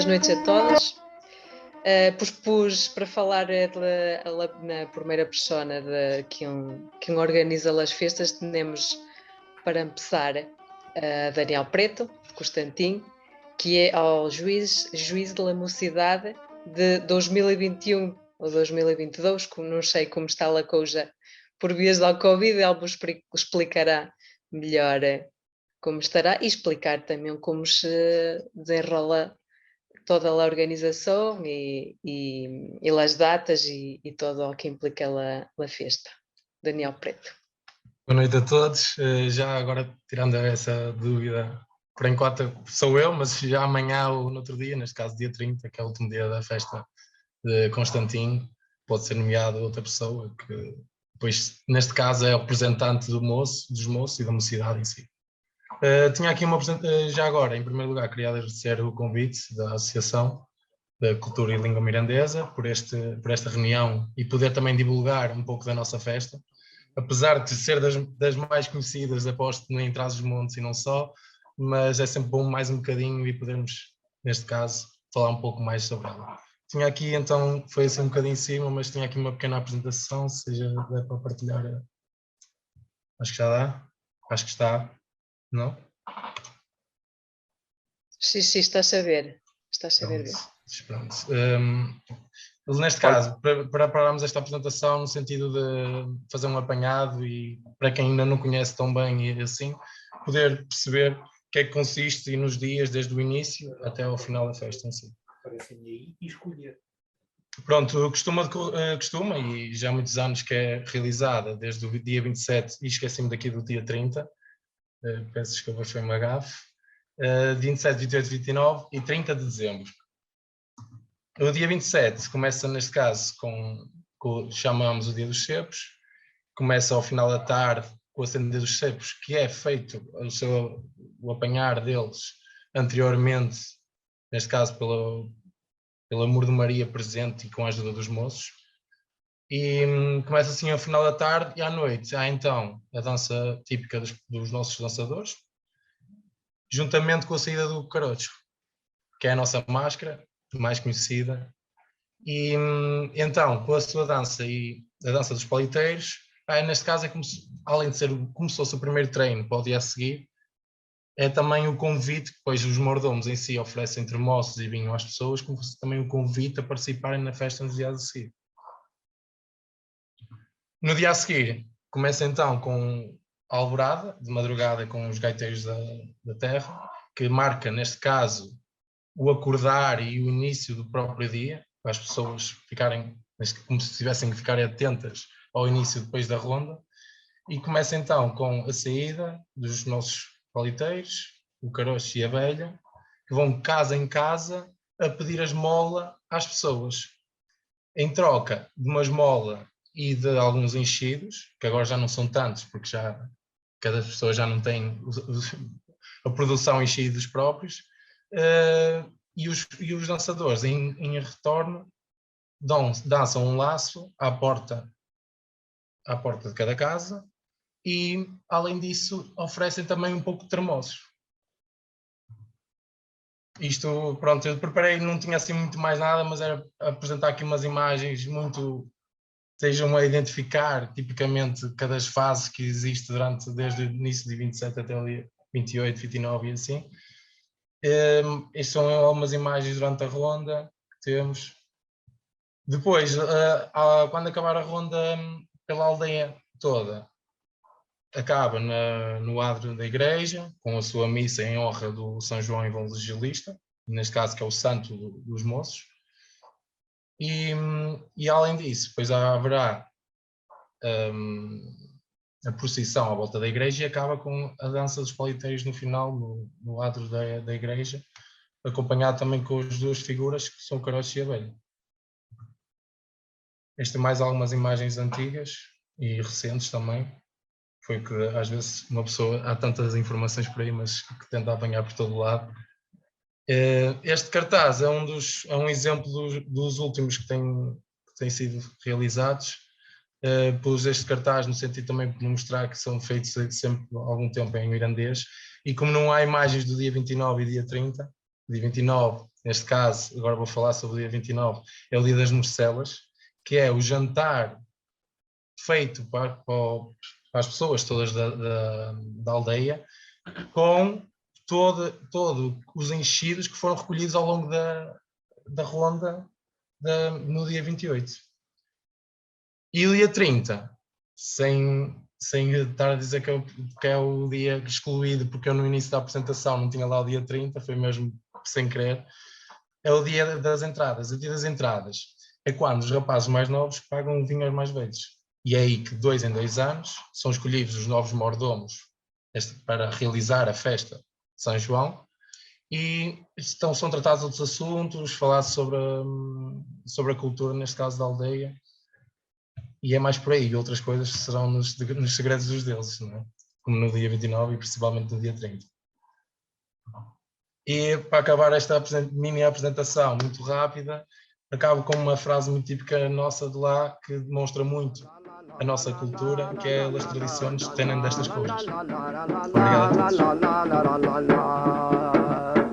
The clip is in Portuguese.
noites a todas. Pus para falar na primeira persona de quem organiza as festas. Temos, para começar, Daniel Preto, Constantin, que é o juiz da mocidade de 2021 ou 2022, como não sei como está a coisa por vias do Covid, ele vos explicará melhor como estará e explicar também como se desenrola toda a organização e as datas e todo o que implica a festa. Daniel Preto. Boa noite a todos. Já agora, tirando essa dúvida, por enquanto sou eu, mas já amanhã ou no outro dia, neste caso dia 30, que é o último dia da festa de Constantin, pode ser nomeado outra pessoa, que depois, neste caso, é o representante dos moços e da mocidade em si. Tinha aqui já agora, em primeiro lugar, queria agradecer o convite da Associação da Cultura e Língua Mirandesa por esta reunião e poder também divulgar um pouco da nossa festa. Apesar de ser das mais conhecidas, aposto em Trás-os-Montes e não só, mas é sempre bom mais um bocadinho e podermos, neste caso, falar um pouco mais sobre ela. Tinha aqui, então, foi assim um bocadinho em cima, mas tinha aqui uma pequena apresentação, se der para partilhar. Acho que já dá. Acho que está. Não? Sim, está a ver. Está a ver. Pronto. Neste caso, para pararmos esta apresentação no sentido de fazer um apanhado e para quem ainda não conhece tão bem e assim, poder perceber o que é que consiste nos dias desde o início até ao final da festa em si. Aparecem aí e escolher. Pronto, costuma, e já há muitos anos que é realizada, desde o dia 27, e esqueci-me daqui do dia 30, peço desculpa, foi uma gafe, 27, 28, 29 e 30 de dezembro. O dia 27 começa, neste caso, chamamos o Dia dos Cepos, começa ao final da tarde com o acender dos cepos, que é feito o apanhar deles anteriormente, neste caso pelo amor de Maria presente e com a ajuda dos moços. E começa assim ao final da tarde e à noite há então a dança típica dos nossos dançadores, juntamente com a saída do carocho, que é a nossa máscara mais conhecida, e então com a sua dança e a dança dos paliteiros, neste caso é como se, além de ser como se fosse o primeiro treino para o dia a seguir, é também o convite que depois os mordomos em si oferecem termossos e vinho às pessoas, como se também o convite a participarem na festa nos dias a seguir. No dia a seguir começa então com a alvorada, de madrugada, com os gaiteiros da terra, que marca neste caso o acordar e o início do próprio dia, para as pessoas ficarem, como se tivessem que ficar atentas ao início depois da ronda, e começa então com a saída dos nossos paliteiros, o caroço e a velha, que vão casa em casa a pedir a esmola às pessoas. Em troca de uma esmola e de alguns enchidos, que agora já não são tantos, porque cada pessoa já não tem a produção enchidos próprios, e os dançadores em retorno dançam um laço à porta de cada casa e, além disso, oferecem também um pouco de termossos. Isto, pronto, eu preparei, não tinha assim muito mais nada, mas era apresentar aqui umas imagens muito sejam a identificar tipicamente cada fase que existe desde o início de 27 até o dia 28, 29 e assim. Estas são algumas imagens durante a ronda que temos. Depois, quando acabar a ronda pela aldeia toda, acaba no adro da igreja, com a sua missa em honra do São João Evangelista, neste caso que é o santo dos moços. E além disso, depois haverá a procissão à volta da igreja e acaba com a dança dos paliteiros no final, no adro da igreja, acompanhado também com as duas figuras que são o caroço e a velha. Estas mais algumas imagens antigas e recentes também. Foi que às vezes uma pessoa, há tantas informações por aí, mas que tenta apanhar por todo lado. Este cartaz é um exemplo dos últimos que têm sido realizados. Pus este cartaz no sentido também de mostrar que são feitos sempre há algum tempo em mirandês, e como não há imagens do dia 29 e dia 30, dia 29 neste caso, agora vou falar sobre o dia 29, é o dia das morcelas, que é o jantar feito para as pessoas todas da aldeia, com todo os enchidos que foram recolhidos ao longo da ronda no dia 28. E o dia 30, sem estar a dizer que é o dia excluído, porque eu no início da apresentação não tinha lá o dia 30, foi mesmo sem querer, é o dia das entradas. O dia das entradas é quando os rapazes mais novos pagam um vinho aos mais velhos. E é aí que, 2 em 2 anos, são escolhidos os novos mordomos para realizar a festa de São João, e são tratados outros assuntos, falar sobre a cultura, neste caso da aldeia, e é mais por aí. Outras coisas serão nos segredos dos deuses, não é? Como no dia 29 e principalmente no dia 30. E para acabar esta mini apresentação muito rápida, acabo com uma frase muito típica nossa de lá, que demonstra muito a nossa cultura, que é: as tradições têm destas coisas. Obrigado a todos.